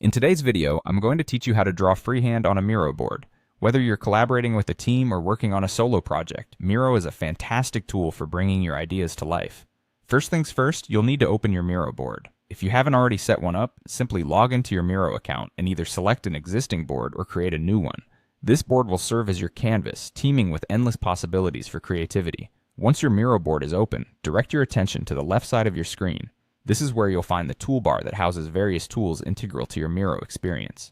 In today's video, I'm going to teach you how to draw freehand on a Miro board. Whether you're collaborating with a team or working on a solo project, Miro is a fantastic tool for bringing your ideas to life. First things first, you'll need to open your Miro board. If you haven't already set one up, simply log into your Miro account and either select an existing board or create a new one. This board will serve as your canvas, teeming with endless possibilities for creativity. Once your Miro board is open, direct your attention to the left side of your screen. This is where you'll find the toolbar that houses various tools integral to your Miro experience.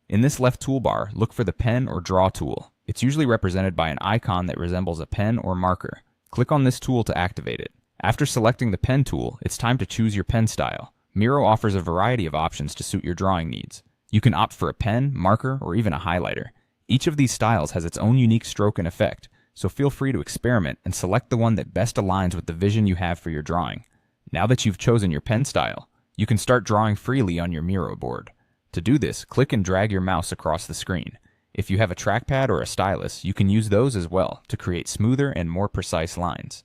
In this left toolbar, look for the pen or draw tool. It's usually represented by an icon that resembles a pen or marker. Click on this tool to activate it. After selecting the pen tool, it's time to choose your pen style. Miro offers a variety of options to suit your drawing needs. You can opt for a pen, marker, or even a highlighter. Each of these styles has its own unique stroke and effect, so feel free to experiment and select the one that best aligns with the vision you have for your drawing. Now that you've chosen your pen style, you can start drawing freely on your Miro board. To do this, click and drag your mouse across the screen. If you have a trackpad or a stylus, you can use those as well to create smoother and more precise lines.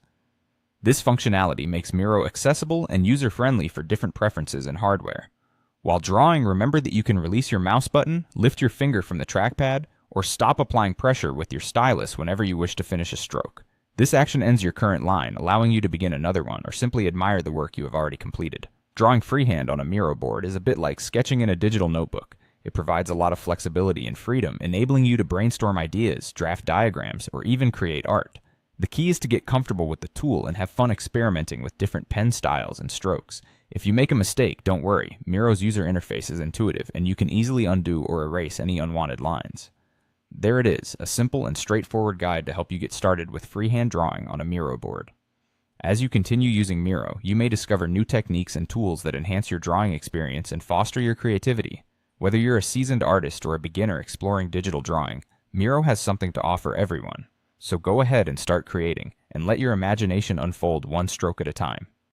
This functionality makes Miro accessible and user-friendly for different preferences and hardware. While drawing, remember that you can release your mouse button, lift your finger from the trackpad, or stop applying pressure with your stylus whenever you wish to finish a stroke. This action ends your current line, allowing you to begin another one or simply admire the work you have already completed. Drawing freehand on a Miro board is a bit like sketching in a digital notebook. It provides a lot of flexibility and freedom, enabling you to brainstorm ideas, draft diagrams, or even create art. The key is to get comfortable with the tool and have fun experimenting with different pen styles and strokes. If you make a mistake, don't worry. Miro's user interface is intuitive, and you can easily undo or erase any unwanted lines. There it is, a simple and straightforward guide to help you get started with freehand drawing on a Miro board. As you continue using Miro, you may discover new techniques and tools that enhance your drawing experience and foster your creativity. Whether you're a seasoned artist or a beginner exploring digital drawing, Miro has something to offer everyone. So go ahead and start creating, and let your imagination unfold one stroke at a time.